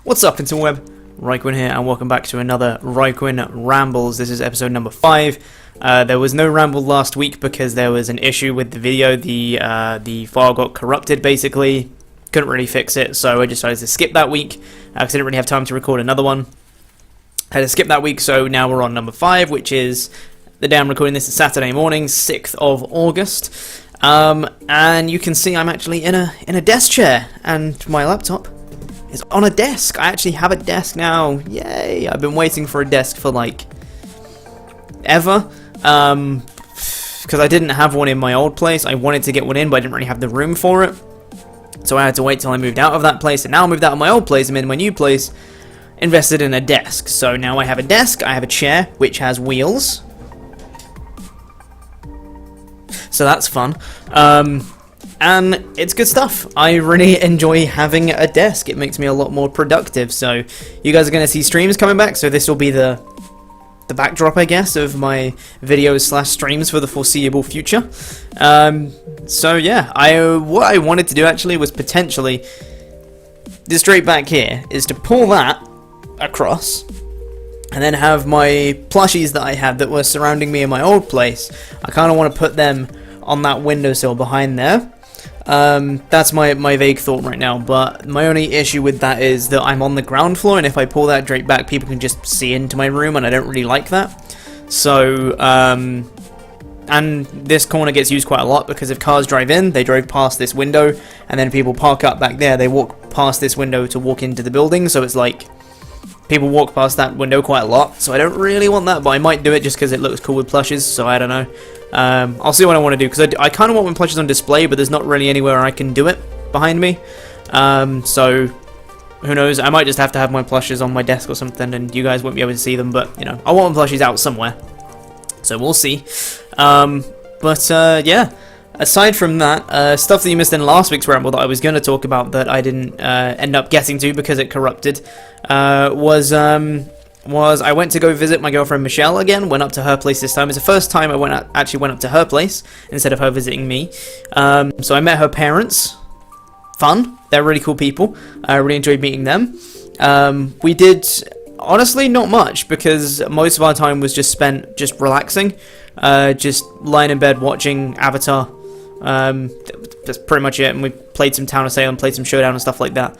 What's up, interweb? RhyQuinn here, and welcome back to another RhyQuinn Rambles. This is episode number 5. There was no ramble last week because there was an issue with the video. The file got corrupted, basically. Couldn't really fix it, so I decided to skip that week because I didn't really have time to record another one. I had to skip that week, so now we're on number 5, which is the day I'm recording this is Saturday morning, 6th of August. And you can see I'm actually in a desk chair, and my laptop is on a desk. I actually have a desk now. Yay! I've been waiting for a desk for like ever. Because I didn't have one in my old place. I wanted to get one in, but I didn't really have the room for it. So I had to wait till I moved out of that place, and now I moved out of my old place. I'm in my new place, invested in a desk. So now I have a desk, I have a chair, which has wheels. So that's fun. And it's good stuff. I really enjoy having a desk. It makes me a lot more productive. So you guys are going to see streams coming back. So this will be the backdrop, I guess, of my videos / streams for the foreseeable future. So yeah, what I wanted to do actually was potentially this straight back here is to pull that across and then have my plushies that I had that were surrounding me in my old place. I kind of want to put them on that windowsill behind there. That's my vague thought right now, but my only issue with that is that I'm on the ground floor, and if I pull that straight back, people can just see into my room, and I don't really like that. So, and this corner gets used quite a lot, because if cars drive in, they drive past this window, and then people park up back there, they walk past this window to walk into the building, so it's like, people walk past that window quite a lot, so I don't really want that, but I might do it just because it looks cool with plushes, so I don't know. I'll see what I want to do, because I kind of want my plushes on display, but there's not really anywhere I can do it behind me. So, who knows, I might just have to have my plushes on my desk or something, and you guys won't be able to see them, but, you know, I want my plushes out somewhere. So, we'll see. Yeah. Aside from that, stuff that you missed in last week's ramble that I was going to talk about that I didn't end up getting to because it corrupted, was I went to go visit my girlfriend Michelle again, went up to her place this time. It's the first time I actually went up to her place instead of her visiting me. So I met her parents. Fun. They're really cool people. I really enjoyed meeting them. We did, honestly, not much, because most of our time was just spent just relaxing, just lying in bed watching Avatar. That's pretty much it, and we played some Town of Salem, played some Showdown and stuff like that.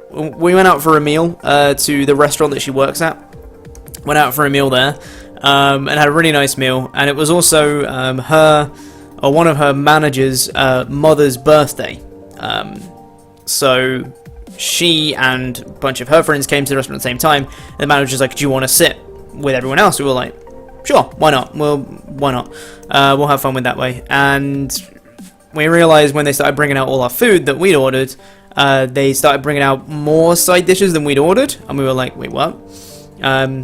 We went out for a meal to the restaurant that she works at. Went out for a meal there, and had a really nice meal. And it was also one of her manager's mother's birthday. So she and a bunch of her friends came to the restaurant at the same time. And the manager's like, "Do you want to sit with everyone else?" We were like, "Sure, why not? Well, why not? We'll have fun with that way." And we realized when they started bringing out all our food that we'd ordered, they started bringing out more side dishes than we'd ordered, and we were like, "Wait, what?"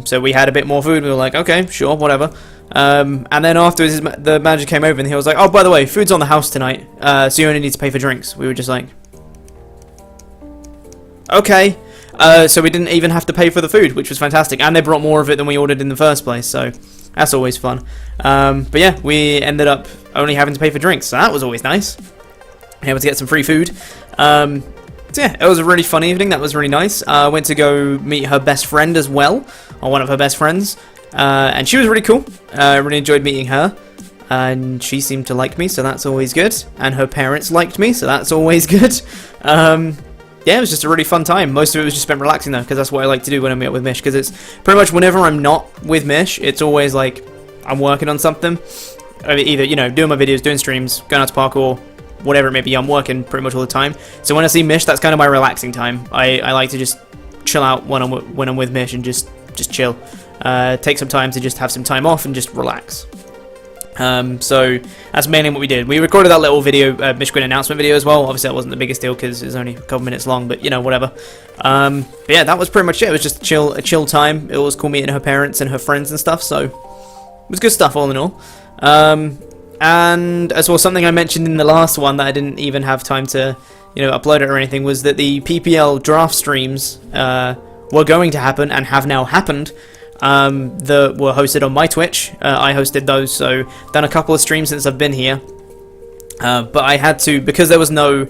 So we had a bit more food. We were like, "Okay, sure, whatever." And then afterwards, the manager came over and he was like, "Oh, by the way, food's on the house tonight, so you only need to pay for drinks." We were just like, "Okay." So we didn't even have to pay for the food, which was fantastic, and they brought more of it than we ordered in the first place, so that's always fun. But yeah, we ended up only having to pay for drinks, so that was always nice. Able to get some free food. So yeah, it was a really fun evening. That was really nice. I went to go meet her best friend as well, or one of her best friends, and she was really cool. I really enjoyed meeting her, and she seemed to like me, so that's always good. And her parents liked me, so that's always good. Yeah, it was just a really fun time. Most of it was just spent relaxing though, because that's what I like to do when I meet up with Mish, because it's pretty much whenever I'm not with Mish, it's always like I'm working on something. Either, you know, doing my videos, doing streams, going out to parkour, whatever it may be. I'm working pretty much all the time. So when I see Mish, that's kind of my relaxing time. I like to just chill out when I'm with Mish and just chill. Take some time to just have some time off and just relax. So that's mainly what we did. We recorded that little video, RhyQuinn announcement video as well. Obviously that wasn't the biggest deal because it was only a couple minutes long, but you know, whatever. But yeah, that was pretty much it. It was just a chill time. It was cool meeting her parents and her friends and stuff, so it was good stuff all in all. And as well, something I mentioned in the last one that I didn't even have time to, you know, upload it or anything, was that the PPL draft streams were going to happen and have now happened. That were hosted on my Twitch. I hosted those, so done a couple of streams since I've been here. But I had to, because there was no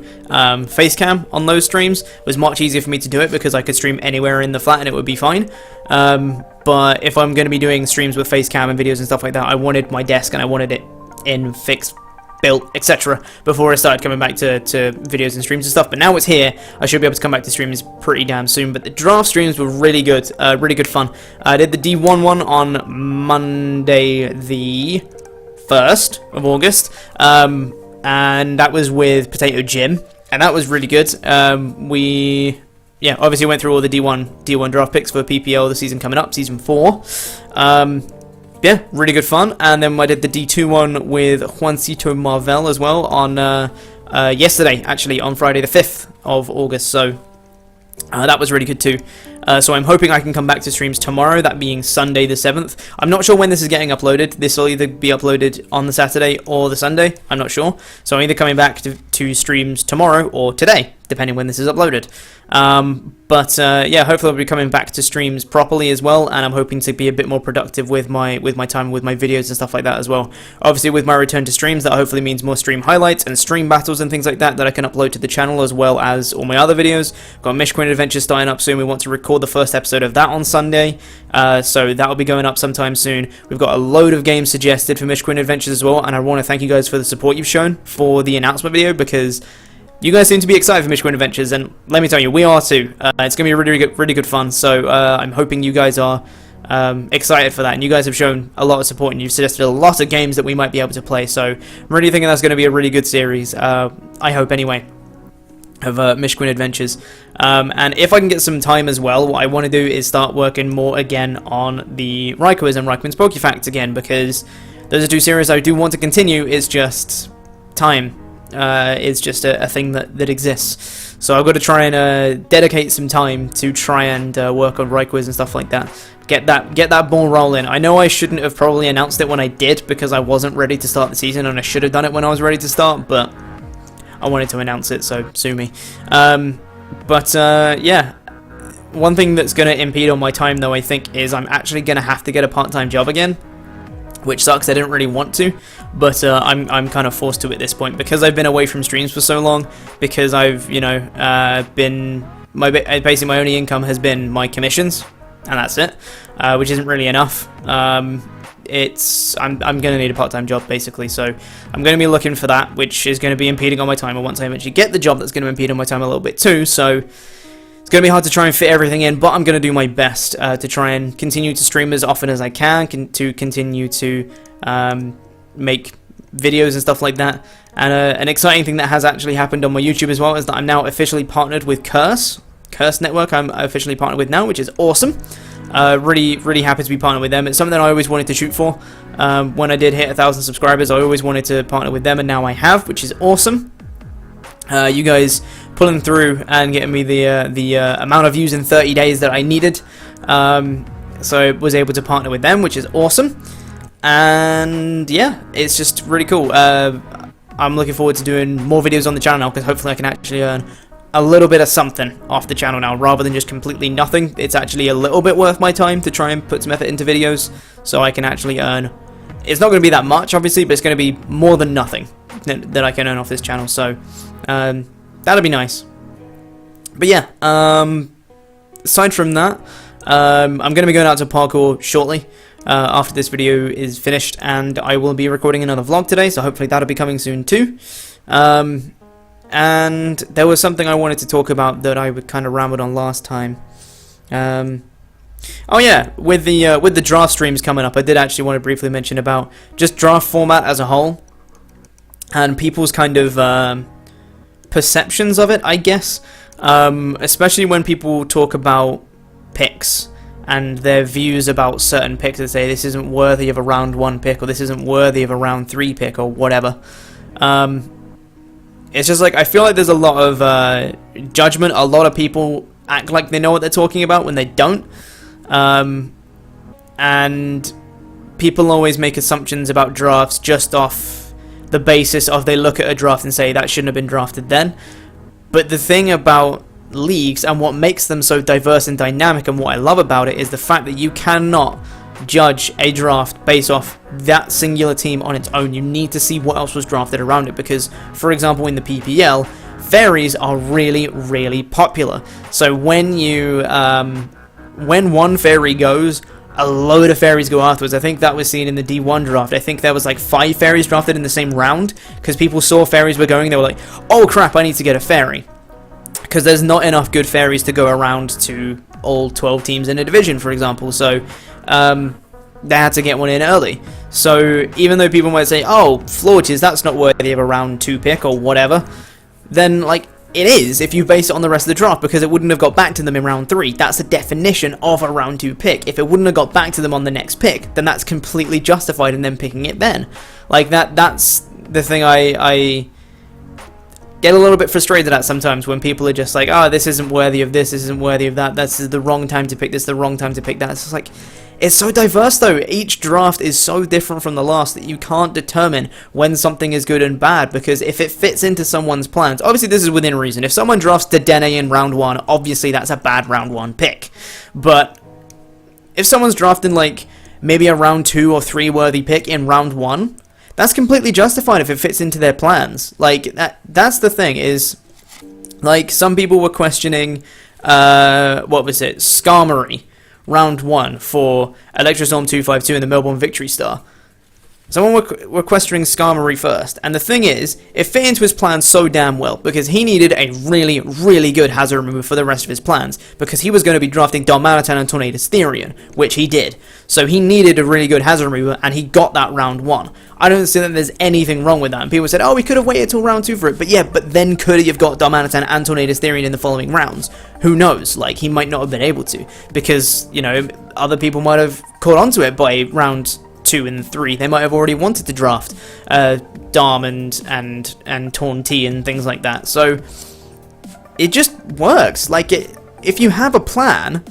face cam on those streams, it was much easier for me to do it because I could stream anywhere in the flat and it would be fine. But if I'm going to be doing streams with face cam and videos and stuff like that, I wanted my desk and I wanted it in, fixed, built, etc. before I started coming back to videos and streams and stuff. But now it's here, I should be able to come back to streams pretty damn soon. But the draft streams were really good fun. I did the D1 one on Monday the 1st of August. And that was with Potato Jim, and that was really good. We obviously went through all the D1 draft picks for PPL, the season coming up, season 4. Yeah, really good fun. And then I did the D2 one with Juancito Marvel as well on yesterday, actually, on Friday the 5th of August. So that was really good too. So I'm hoping I can come back to streams tomorrow, that being Sunday the 7th. I'm not sure when this is getting uploaded. This will either be uploaded on the Saturday or the Sunday. I'm not sure. So I'm either coming back to streams tomorrow or today, depending when this is uploaded. Yeah, hopefully I'll be coming back to streams properly as well, and I'm hoping to be a bit more productive with my time, with my videos and stuff like that as well. Obviously, with my return to streams, that hopefully means more stream highlights and stream battles and things like that I can upload to the channel, as well as all my other videos. Got RhyQuinn Adventures starting up soon. We want to record the first episode of that on Sunday, so that will be going up sometime soon. We've got a load of games suggested for RhyQuinn Adventures as well, and I want to thank you guys for the support you've shown for the announcement video, because you guys seem to be excited for RhyQuinn Adventures, and let me tell you, we are too. It's going to be really good fun, so I'm hoping you guys are excited for that, and you guys have shown a lot of support, and you've suggested a lot of games that we might be able to play, so I'm really thinking that's going to be a really good series, I hope anyway, of RhyQuinn Adventures. And if I can get some time as well, what I want to do is start working more again on the RhyQuinn and RhyQuinn's PokeFacts again, because those are two series I do want to continue. It's just time. It's just a thing that exists. So I've got to try and dedicate some time to try and work on RhyQuinn and stuff like that. Get that ball rolling. I know I shouldn't have probably announced it when I did, because I wasn't ready to start the season, and I should have done it when I was ready to start, but I wanted to announce it, so sue me. Yeah, one thing that's going to impede on my time, though, I think, is I'm actually going to have to get a part-time job again, which sucks. I didn't really want to, but I'm kind of forced to at this point, because I've been away from streams for so long, because I've, been, basically my only income has been my commissions, and that's it, which isn't really enough. I'm going to need a part-time job, basically, so I'm going to be looking for that, which is going to be impeding on my time, and once I eventually get the job, that's going to impede on my time a little bit too, so it's going to be hard to try and fit everything in, but I'm going to do my best to try and continue to stream as often as I can to continue to make videos and stuff like that. And an exciting thing that has actually happened on my YouTube as well is that I'm now officially partnered with Curse Network. I'm officially partnered with now, which is awesome. Really happy to be partnered with them. It's something I always wanted to shoot for. When I did hit 1,000 subscribers, I always wanted to partner with them, and now I have, which is awesome. You guys pulling through and getting me the amount of views in 30 days that I needed, so I was able to partner with them, which is awesome. And yeah, it's just really cool. I'm looking forward to doing more videos on the channel now, because hopefully I can actually earn a little bit of something off the channel now, rather than just completely nothing. It's actually a little bit worth my time to try and put some effort into videos, so I can actually earn. It's not going to be that much, obviously, but it's going to be more than nothing that I can earn off this channel, so that'll be nice. But yeah, aside from that, I'm going to be going out to parkour shortly after this video is finished, and I will be recording another vlog today, so hopefully that'll be coming soon too. And there was something I wanted to talk about that I kind of rambled on last time. Oh yeah, with the draft streams coming up, I did actually want to briefly mention about just draft format as a whole, and people's kind of perceptions of it, I guess. Especially when people talk about picks and their views about certain picks, that say this isn't worthy of a round 1 pick, or this isn't worthy of a round 3 pick, or whatever. It's just like, I feel like there's a lot of judgment. A lot of people act like they know what they're talking about when they don't. And people always make assumptions about drafts just off the basis of they look at a draft and say that shouldn't have been drafted then. But the thing about leagues and what makes them so diverse and dynamic, and what I love about it, is the fact that you cannot judge a draft based off that singular team on its own. You need to see what else was drafted around it, because, for example, in the PPL, fairies are really, really popular. So when when one fairy goes, a load of fairies go afterwards. I think that was seen in the D1 draft. I think there was like 5 fairies drafted in the same round, because people saw fairies were going, they were like, oh crap, I need to get a fairy. Because there's not enough good fairies to go around to all 12 teams in a division, for example. So they had to get one in early. So even though people might say, oh, Florges, that's not worthy of a round 2 pick or whatever, then like it is if you base it on the rest of the draft, because it wouldn't have got back to them in round 3. That's the definition of a round 2 pick. If it wouldn't have got back to them on the next pick, then that's completely justified in them picking it then. Like that's the thing I get a little bit frustrated at sometimes, when people are just like, oh, this isn't worthy of this isn't worthy of that, this is the wrong time to pick this, the wrong time to pick that. It's just like, it's so diverse though. Each draft is so different from the last that you can't determine when something is good and bad, because if it fits into someone's plans, obviously this is within reason. If someone drafts rhyq&a in round 1, obviously that's a bad round 1 pick. But if someone's drafting like maybe a round 2 or 3 worthy pick in round 1, that's completely justified if it fits into their plans. Like that's the thing, is like some people were questioning what was it, Skarmory round 1 for Electrostorm 252 in the Melbourne Victory Star. Someone were questioning Skarmory first, and the thing is, it fit into his plans so damn well, because he needed a really, really good hazard remover for the rest of his plans, because he was going to be drafting Darmanitan and Tornadus Therian, which he did. So he needed a really good hazard remover, and he got that round 1. I don't see that there's anything wrong with that, and people said, oh, we could have waited till round 2 for it, but yeah, but then could he have got Darmanitan and Tornadus Therian in the following rounds? Who knows? Like, he might not have been able to, because, you know, other people might have caught onto it by round 2 and 3. They might have already wanted to draft Darm and Torn T and things like that. So it just works. Like, if you have a plan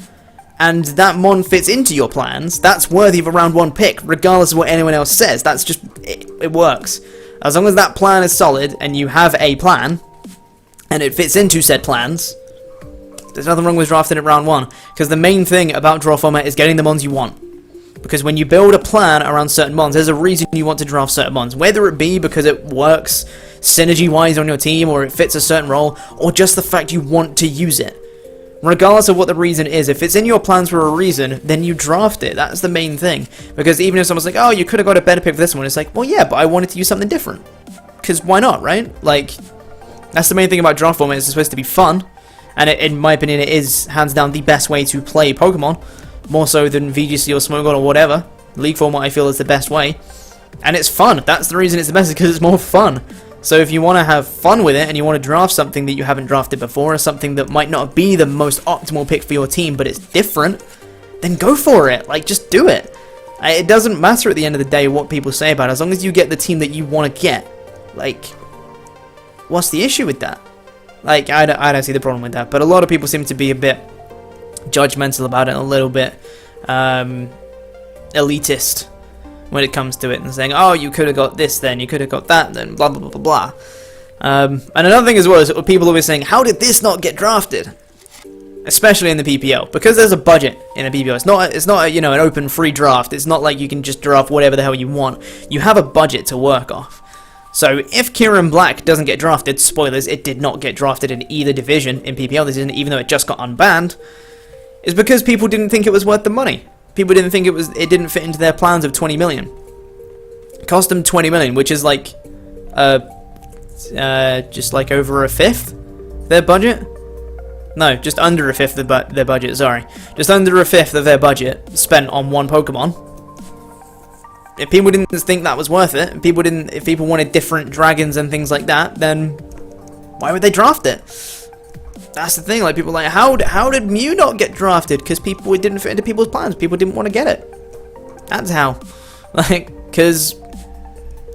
and that mon fits into your plans, that's worthy of a round 1 pick, regardless of what anyone else says. That's just it works. As long as that plan is solid and you have a plan and it fits into said plans, there's nothing wrong with drafting it round 1, because the main thing about draw format is getting the mons you want. Because when you build a plan around certain mons, there's a reason you want to draft certain mons. Whether it be because it works synergy-wise on your team, or it fits a certain role, or just the fact you want to use it. Regardless of what the reason is, if it's in your plans for a reason, then you draft it. That's the main thing. Because even if someone's like, oh, you could have got a better pick for this one, it's like, well, yeah, but I wanted to use something different. Because why not, right? Like, that's the main thing about draft format. It's supposed to be fun. And in my opinion, it is hands down the best way to play Pokemon. More so than VGC or Smogon or whatever. League format, I feel, is the best way. And it's fun. That's the reason it's the best, because it's more fun. So if you want to have fun with it, and you want to draft something that you haven't drafted before, or something that might not be the most optimal pick for your team, but it's different, then go for it. Like, just do it. It doesn't matter at the end of the day what people say about it, as long as you get the team that you want to get. Like, what's the issue with that? Like, I don't see the problem with that. But a lot of people seem to be a bit judgmental about it, a little bit elitist when it comes to it, and saying, oh, you could have got this then, you could have got that then, blah blah blah blah blah. And another thing as well is people always saying, how did this not get drafted? Especially in the PPL, because there's a budget in the PPL. It's not you know, an open free draft. It's not like you can just draft whatever the hell you want. You have a budget to work off. So if Kieran Black doesn't get drafted, spoilers, it did not get drafted in either division in PPL this season, even though it just got unbanned, is because people didn't think it was worth the money. People didn't think it didn't fit into their plans of 20 million. It cost them 20 million, which is like just like over a fifth their budget. No, just under a fifth of their budget, sorry. Just under a fifth of their budget spent on one Pokemon. If people didn't think that was worth it, if people wanted different dragons and things like that, then why would they draft it? That's the thing, like, people are like, how did Mew not get drafted? Because it didn't fit into people's plans. People didn't want to get it. That's how. Like, because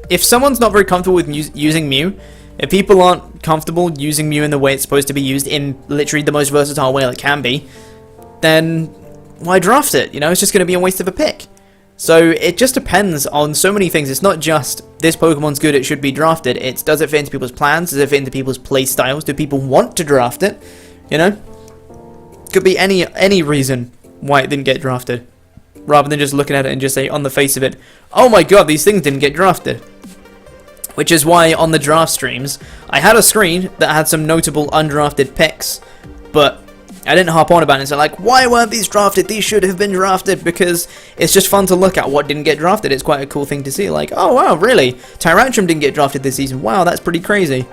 if someone's not very comfortable with using Mew, if people aren't comfortable using Mew in the way it's supposed to be used, in literally the most versatile way it can be, then why draft it? You know, it's just going to be a waste of a pick. So it just depends on so many things. It's not just, this Pokemon's good, it should be drafted. It's, does it fit into people's plans? Does it fit into people's play styles? Do people want to draft it? You know? Could be any reason why it didn't get drafted. rather than just looking at it and just say on the face of it, oh my god, these things didn't get drafted. Which is why on the draft streams, I had a screen that had some notable undrafted picks, but I didn't hop on about it and say, like, why weren't these drafted? These should have been drafted, because it's just fun to look at what didn't get drafted. It's quite a cool thing to see, like, oh wow, really? Tyrantrum didn't get drafted this season. Wow, that's pretty crazy.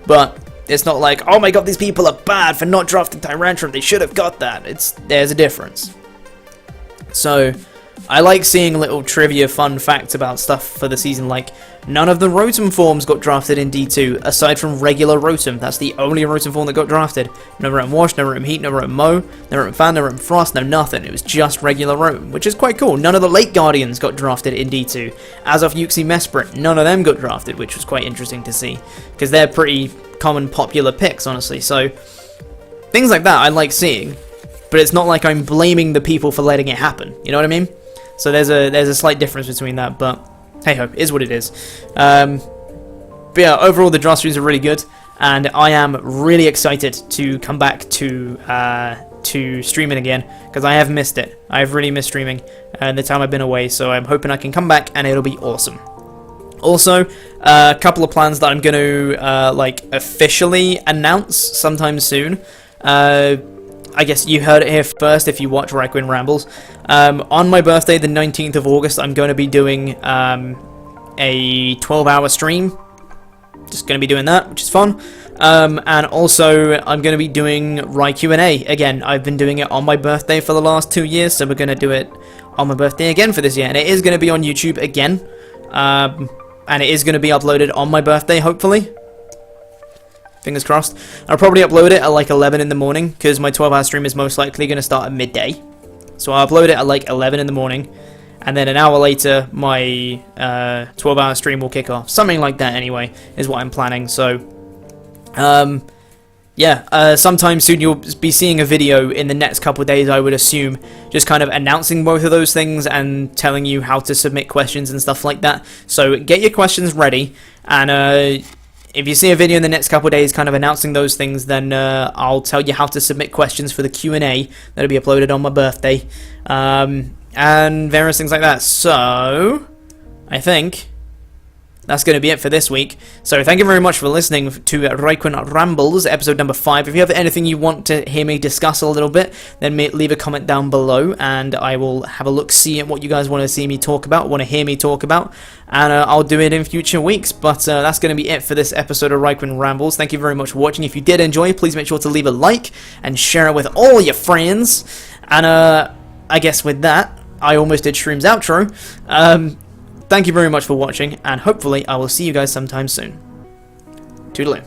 But it's not like, oh my god, these people are bad for not drafting Tyrantrum. They should have got that. There's a difference. So, I like seeing little trivia fun facts about stuff for the season, like none of the Rotom forms got drafted in D2, aside from regular Rotom. That's the only Rotom form that got drafted. No Rotom Wash, no Rotom Heat, no Rotom Mow, no Rotom Fan, no Rotom Frost, no nothing. It was just regular Rotom, which is quite cool. None of the late Guardians got drafted in D2. As of Uxie Mesprit, none of them got drafted, which was quite interesting to see, because they're pretty common popular picks, honestly. So, things like that I like seeing, but it's not like I'm blaming the people for letting it happen. You know what I mean? So there's a slight difference between that, but hey ho, is what it is. But yeah, overall the draft streams are really good, and I am really excited to come back to streaming again, because I have missed it. I've really missed streaming the time I've been away, so I'm hoping I can come back and it'll be awesome. Also, a couple of plans that I'm going to like officially announce sometime soon. I guess you heard it here first if you watch RhyQuinn Rambles. On my birthday, the 19th of August, I'm going to be doing a 12-hour stream. Just going to be doing that, which is fun. And also, I'm going to be doing RhyQ&a. Again, I've been doing it on my birthday for the last 2 years, so we're going to do it on my birthday again for this year. And it is going to be on YouTube again. And it is going to be uploaded on my birthday, hopefully. Fingers crossed. I'll probably upload it at like 11 in the morning, because my 12-hour stream is most likely going to start at midday. So I'll upload it at like 11 in the morning, and then an hour later, my 12-hour stream will kick off. Something like that, anyway, is what I'm planning. So, yeah, sometime soon you'll be seeing a video in the next couple of days, I would assume, just kind of announcing both of those things and telling you how to submit questions and stuff like that. So get your questions ready, and if you see a video in the next couple of days kind of announcing those things, then I'll tell you how to submit questions for the Q&A that'll be uploaded on my birthday, and various things like that. So, I think that's going to be it for this week. So thank you very much for listening to RhyQuinn Rambles, episode number 5. If you have anything you want to hear me discuss a little bit, then leave a comment down below, and I will have a look, see at what you guys want to see me talk about, want to hear me talk about, and I'll do it in future weeks. But that's going to be it for this episode of RhyQuinn Rambles. Thank you very much for watching. If you did enjoy, please make sure to leave a like and share it with all your friends. And I guess with that, I almost did Shroom's outro. Thank you very much for watching, and hopefully I will see you guys sometime soon. Toodaloo.